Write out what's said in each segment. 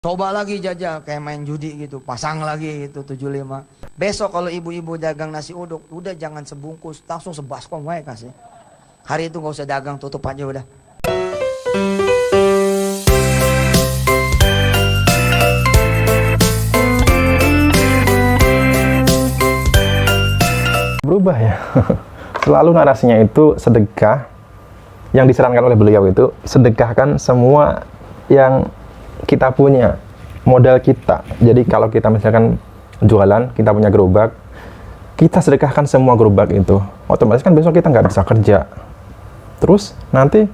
Coba lagi jajal kayak main judi gitu, pasang lagi itu 75. Besok kalau ibu-ibu dagang nasi uduk, udah jangan sebungkus, langsung sebaskom wae kasih. Hari itu gak usah dagang, tutup aja udah. Berubah ya. Selalu narasinya itu sedekah. Yang disarankan oleh beliau itu sedekahkan semua yang kita punya, modal kita. Jadi kalau kita misalkan jualan, kita punya gerobak, kita sedekahkan semua gerobak itu. Otomatis kan besok kita nggak bisa kerja. Terus nanti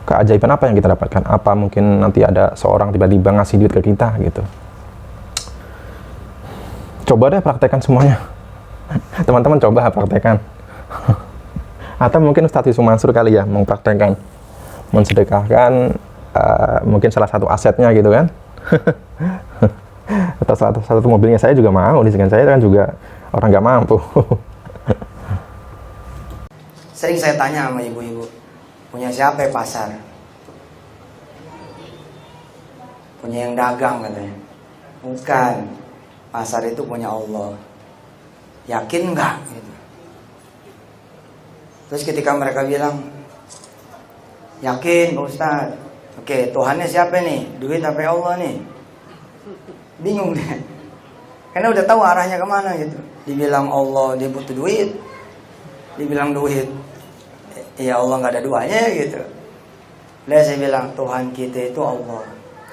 keajaiban apa yang kita dapatkan? Apa mungkin nanti ada seorang tiba-tiba ngasih duit ke kita gitu. Coba deh praktekkan semuanya. Teman-teman coba praktekkan. Atau mungkin Ustadz Yusuf Mansur kali ya mempraktekkan, mensedekahkan mungkin salah satu asetnya gitu kan. Atau salah satu mobilnya. Saya juga mau, di sini saya kan juga orang nggak mampu. Sering saya tanya sama ibu-ibu, punya siapa ya pasar? Punya yang dagang katanya. Bukan, pasar itu punya Allah. Yakin nggak? Gitu. Terus ketika mereka bilang, yakin Pak Ustadz. Oke, Tuhannya siapa nih? Duit apa Allah nih? Bingung deh. Karena udah tahu arahnya kemana gitu. Dibilang Allah dia butuh duit, dibilang duit, ya Allah nggak ada duanya gitu. Lalu saya bilang Tuhan kita itu Allah.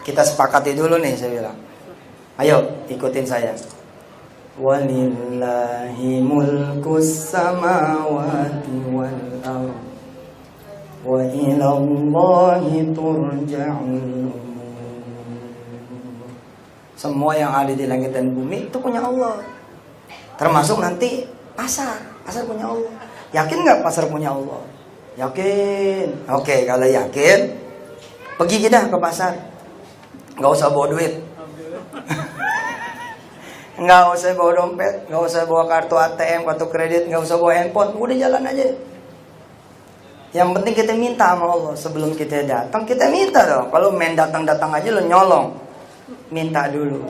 Kita sepakati dulu nih, saya bilang. Ayo ikutin saya. Walillahi mulkus samawati wal ardh wa ilallahi turja'ul umur. Semua yang ada di langit dan bumi itu punya Allah. Termasuk nanti pasar. Pasar punya Allah. Yakin nggak pasar punya Allah? Yakin. Oke, kalau yakin, pergi kita ke pasar. Nggak usah bawa duit. Nggak usah bawa dompet, nggak usah bawa kartu ATM, kartu kredit, nggak usah bawa handphone. Udah jalan aja. Yang penting kita minta sama Allah. Sebelum kita datang, kita minta dong. Kalau main datang-datang aja lo nyolong. Minta dulu.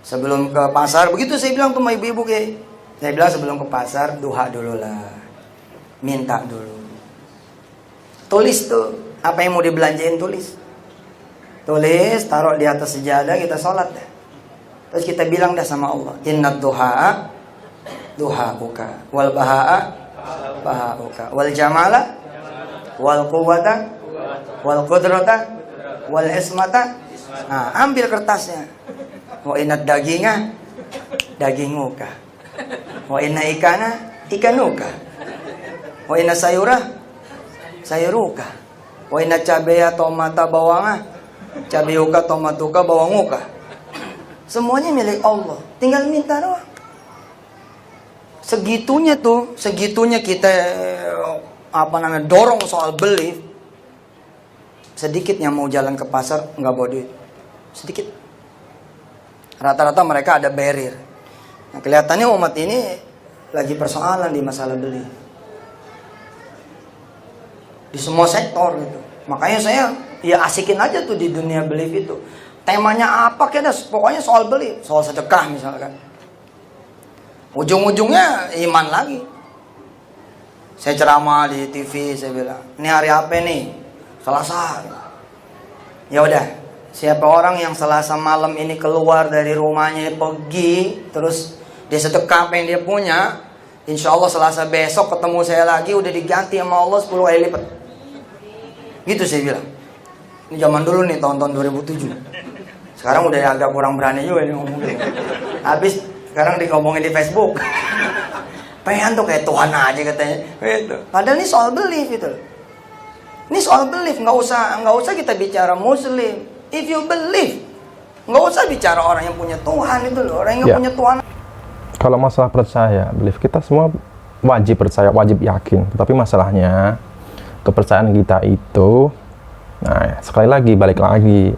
Sebelum ke pasar, begitu saya bilang tuh sama ibu-ibu kayak. Saya bilang sebelum ke pasar, duha dulu lah. Minta dulu. Tulis tuh. Apa yang mau dibelanjain tulis. Tulis, taruh di atas sejadah, kita sholat dah. Terus kita bilang dah sama Allah. Innad duha'a duha'uka. Wal baha'a bahauka wal jamala wal quwwata wal qudrata wal ismata. Nah, ambil kertasnya. Wa inad daginga daginguka. Wa inna ikana ikanuka. Wa inna sayura sayuruka. Wa inna cabeya tomata bawanga cabeuka tomatuka bawanguka. Semuanya milik Allah. Tinggal minta doang. Segitunya kita dorong soal belief. Sedikit yang mau jalan ke pasar nggak bawa duit, sedikit. Rata-rata mereka ada barrier. Nah, kelihatannya umat ini lagi persoalan di masalah beli di semua sektor gitu. Makanya saya ya asikin aja tuh di dunia belief itu. Temanya apa kayaknya, pokoknya soal beli, soal sedekah misalkan. Ujung-ujungnya iman lagi. Saya ceramah di TV, saya bilang, ini hari apa nih? Selasa. Ya udah, siapa orang yang Selasa malam ini keluar dari rumahnya pergi, terus dia sedekah apa yang dia punya, insya Allah Selasa besok ketemu saya lagi, udah diganti sama Allah 10 kali lipat. Gitu saya bilang. Ini zaman dulu nih, tahun-tahun 2007. Sekarang udah agak kurang berani juga ini ngomongin. Habis sekarang ngomongin di Facebook. Pengen tuh kayak Tuhan aja katanya. Gitu. Padahal ini soal belief itu. Ini soal belief, nggak usah kita bicara Muslim. If you believe, nggak usah bicara orang yang punya Tuhan itu loh, orang yang punya Tuhan. Kalau masalah percaya, belief kita semua wajib percaya, wajib yakin. Tapi masalahnya kepercayaan kita itu, nah sekali lagi balik lagi,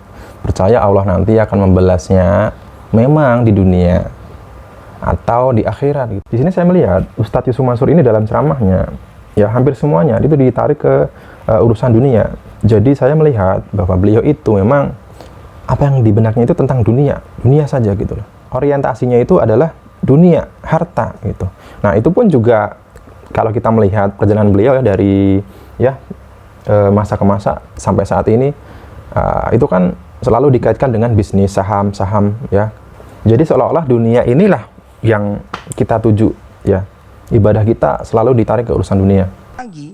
percaya Allah nanti akan membalasnya memang di dunia atau di akhirat gitu. Di sini saya melihat Ustadz Yusuf Mansur ini dalam ceramahnya ya hampir semuanya itu ditarik ke urusan dunia. Jadi saya melihat bahwa beliau itu memang apa yang di benaknya itu tentang dunia saja gitu loh. Orientasinya itu adalah dunia, harta gitu. Nah, itu pun juga kalau kita melihat perjalanan beliau ya dari masa ke masa sampai saat ini, itu kan selalu dikaitkan dengan bisnis, saham ya. Jadi seolah-olah dunia inilah yang kita tuju ya. Ibadah kita selalu ditarik ke urusan dunia. Pagi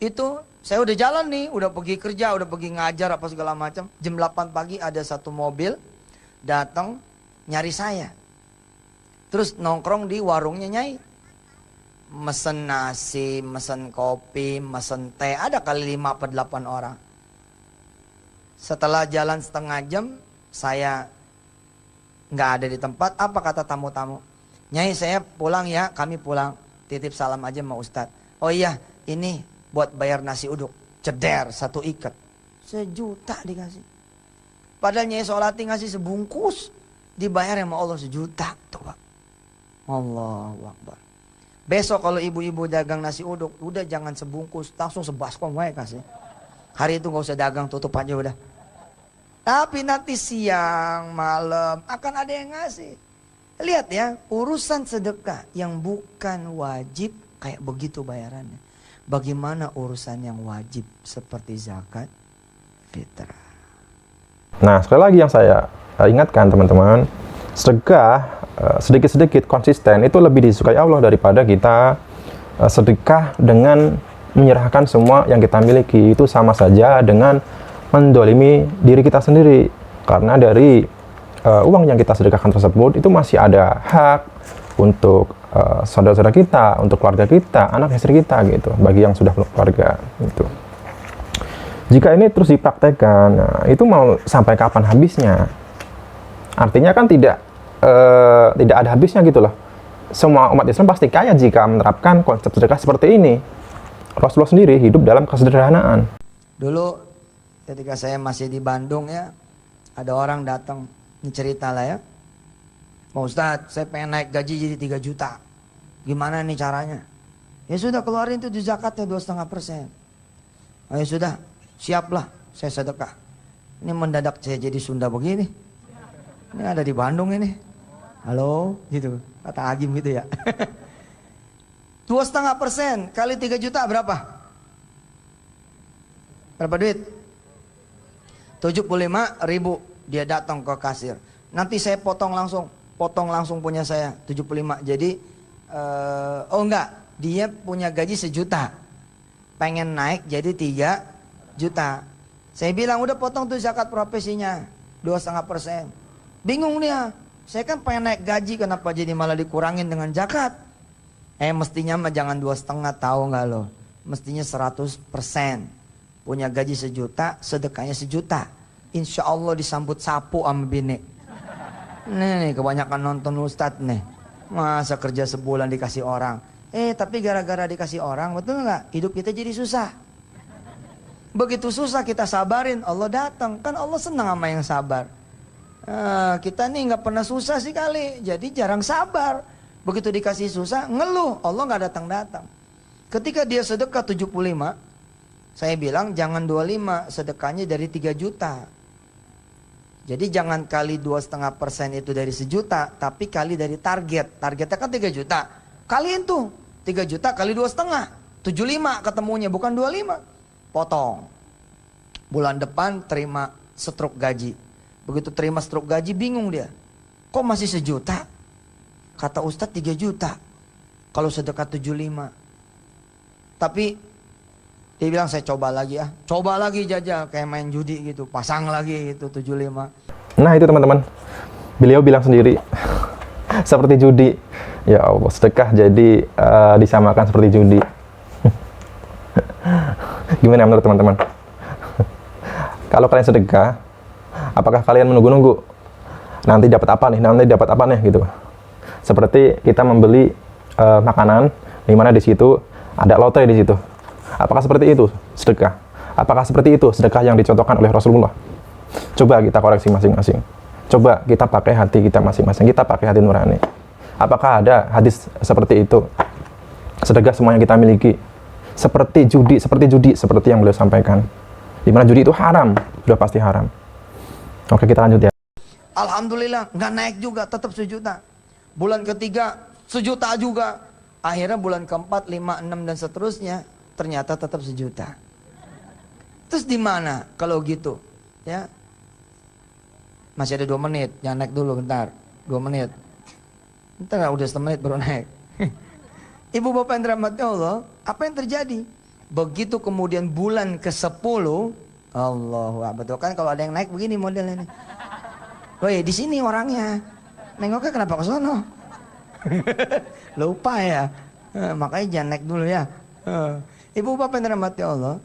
itu saya udah jalan nih, udah pergi kerja, udah pergi ngajar apa segala macam. Jam 8 pagi ada satu mobil datang nyari saya. Terus nongkrong di warungnya Nyai. Mesen nasi, mesen kopi, mesen teh, ada kali 5 atau 8 orang. Setelah jalan setengah jam, saya nggak ada di tempat. Apa kata tamu-tamu? Nyai, saya pulang ya, kami pulang. Titip salam aja sama Ustadz. Oh iya, ini buat bayar nasi uduk. Ceder, 1 ikat. 1 juta dikasih. Padahal Nyai Solati ngasih sebungkus. Dibayar sama Allah 1 juta. Tuh, Pak. Allahu Akbar. Besok kalau ibu-ibu dagang nasi uduk, udah jangan sebungkus, langsung sebaskom wae kasih. Hari itu gak usah dagang, tutup aja udah. Tapi nanti siang, malam akan ada yang ngasih. Lihat ya, urusan sedekah yang bukan wajib kayak begitu bayarannya. Bagaimana urusan yang wajib seperti zakat fitrah. Nah, sekali lagi yang saya ingatkan teman-teman, sedekah sedikit-sedikit konsisten itu lebih disukai Allah daripada kita sedekah dengan menyerahkan semua yang kita miliki. Itu sama saja dengan mendolimi diri kita sendiri, karena dari uang yang kita sedekahkan tersebut itu masih ada hak untuk saudara-saudara kita, untuk keluarga kita, anak istri kita gitu, bagi yang sudah berkeluarga gitu. Jika ini terus dipraktekkan, nah, itu mau sampai kapan habisnya? Artinya kan tidak ada habisnya gitu loh. Semua umat Islam pasti kaya jika menerapkan konsep sedekah seperti ini. Rasulullah sendiri hidup dalam kesederhanaan. Dulu ketika saya masih di Bandung ya, ada orang datang, ini cerita lah ya. Pak Ustadz, saya pengen naik gaji jadi 3 juta. Gimana nih caranya? Ya sudah, keluarin itu di zakatnya 2,5%. Oh ya sudah, siaplah saya sedekah. Ini mendadak saya jadi Sunda begini. Ini ada di Bandung ini. Halo, gitu. Kata Agim gitu ya. 2,5% kali 3 juta berapa? Berapa duit? 75.000. Dia datang ke kasir. Nanti saya potong langsung punya saya 75. Jadi oh enggak, dia punya gaji 1 juta. Pengen naik jadi 3 juta. Saya bilang udah potong tuh zakat profesinya 2,5%. Bingung dia. Saya kan pengen naik gaji, kenapa jadi malah dikurangin dengan zakat? Mestinya mah jangan 2,5, tahu nggak lo? Mestinya 100%. Punya gaji 1 juta, sedekahnya 1 juta. Insya Allah disambut sapu sama bini. Nih, kebanyakan nonton Ustadz nih. Masa kerja sebulan dikasih orang. Tapi gara-gara dikasih orang, betul nggak? Hidup kita jadi susah. Begitu susah kita sabarin, Allah datang. Kan Allah senang sama yang sabar. Kita nih nggak pernah susah sih kali, jadi jarang sabar. Begitu dikasih susah, ngeluh, Allah nggak datang-datang. Ketika dia sedekah 75, saya bilang jangan 25, sedekahnya dari 3 juta. Jadi jangan kali 2,5% itu dari 1 juta, tapi kali dari target. Targetnya kan 3 juta. Kaliin tuh, 3 juta kali 2,5. 75 ketemunya, bukan 25. Potong. Bulan depan terima stroke gaji. Begitu terima stroke gaji bingung dia. Kok masih 1 juta? Kata Ustadz 3 juta. Kalau sedekah 75. Tapi dia bilang saya coba lagi ya. Coba lagi jajal kayak main judi gitu. Pasang lagi itu 75. Nah itu teman-teman. Beliau bilang sendiri. Seperti judi. Ya Allah, sedekah jadi disamakan seperti judi. Gimana menurut teman-teman? Kalau kalian sedekah, apakah kalian menunggu-nunggu? Nanti dapat apa nih gitu. Seperti kita membeli makanan, di mana di situ ada lotre di situ. Apakah seperti itu sedekah? Apakah seperti itu sedekah yang dicontohkan oleh Rasulullah? Coba kita koreksi masing-masing. Coba kita pakai hati kita masing-masing. Kita pakai hati nurani. Apakah ada hadis seperti itu? Sedekah semua yang kita miliki. Seperti judi, seperti yang beliau sampaikan. Di mana judi itu haram, sudah pasti haram. Oke, kita lanjut ya. Alhamdulillah nggak naik juga, tetap sejuta. Bulan ketiga sejuta juga. Akhirnya bulan keempat, 5, 6 dan seterusnya ternyata tetap sejuta. Terus di mana kalau gitu? Ya, masih ada 2 menit, jangan naik dulu bentar. 2 menit. Bentar udah 1 menit baru naik. Ibu bapak yang dirahmati Allah, apa yang terjadi? Begitu kemudian bulan ke-10, Allahu Akbar. Betul kan kalau ada yang naik begini modelnya nih. Woi, di sini orangnya. Nengoknya kenapa ke sono? Lupa ya. Makanya jangan naik dulu ya. Ibu bapak yang dirahmati Allah,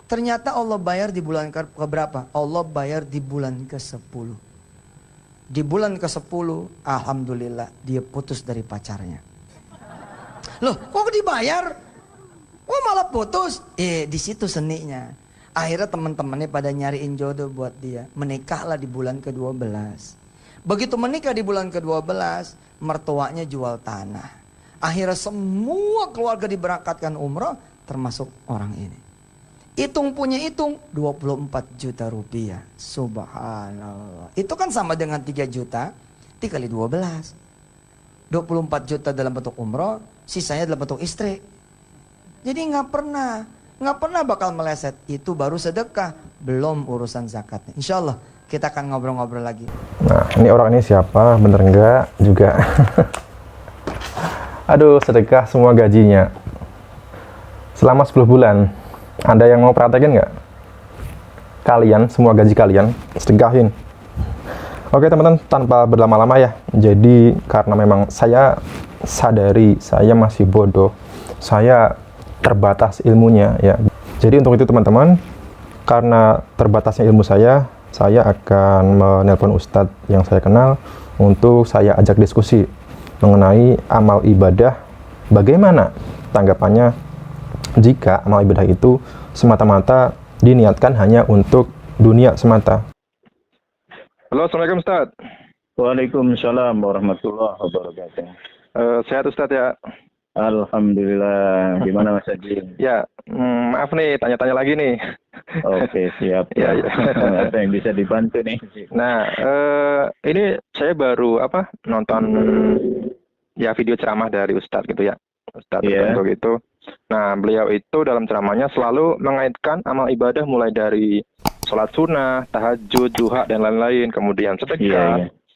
ternyata Allah bayar di bulan ke berapa? Allah bayar di bulan ke-10. Di bulan ke-10, alhamdulillah dia putus dari pacarnya. Loh, kok dibayar? Oh, malah putus. Di situ seninya. Akhirnya teman-temannya pada nyariin jodoh buat dia. Menikahlah di bulan ke-12. Begitu menikah di bulan ke-12, mertuanya jual tanah. Akhirnya semua keluarga diberangkatkan umroh, termasuk orang ini. Hitung punya hitung 24 juta rupiah. Subhanallah. Itu kan sama dengan 3 juta dikali 12. 24 juta dalam bentuk umroh, sisanya dalam bentuk istri. Jadi nggak pernah bakal meleset. Itu baru sedekah, belum urusan zakatnya. Insya Allah kita akan ngobrol-ngobrol lagi. Nah, ini orang ini siapa? Bener nggak juga? Aduh, sedekah semua gajinya selama 10 bulan. Anda yang mau praktekin nggak? Kalian, semua gaji kalian, sedekahin. Oke teman-teman, tanpa berlama-lama ya. Jadi karena memang saya sadari saya masih bodoh, saya terbatas ilmunya ya. Jadi untuk itu teman-teman, karena terbatasnya ilmu saya akan menelpon ustadz yang saya kenal untuk saya ajak diskusi mengenai amal ibadah. Bagaimana tanggapannya jika amal ibadah itu semata-mata diniatkan hanya untuk dunia semata. Halo, Assalamualaikum Ustaz. Waalaikumsalam warahmatullahi wabarakatuh. Sehat Ustaz ya? Alhamdulillah. Gimana Mas Haji? Ya, maaf nih, tanya-tanya lagi nih. Oke, siap. Ya, ya. Ada yang bisa dibantu nih? Nah, ini saya baru nonton ya video ceramah dari Ustadz gitu ya. Ustadz tertentu gitu. Nah, beliau itu dalam ceramahnya selalu mengaitkan amal ibadah mulai dari sholat sunnah, tahajud, duha, dan lain-lain. Kemudian sedekah,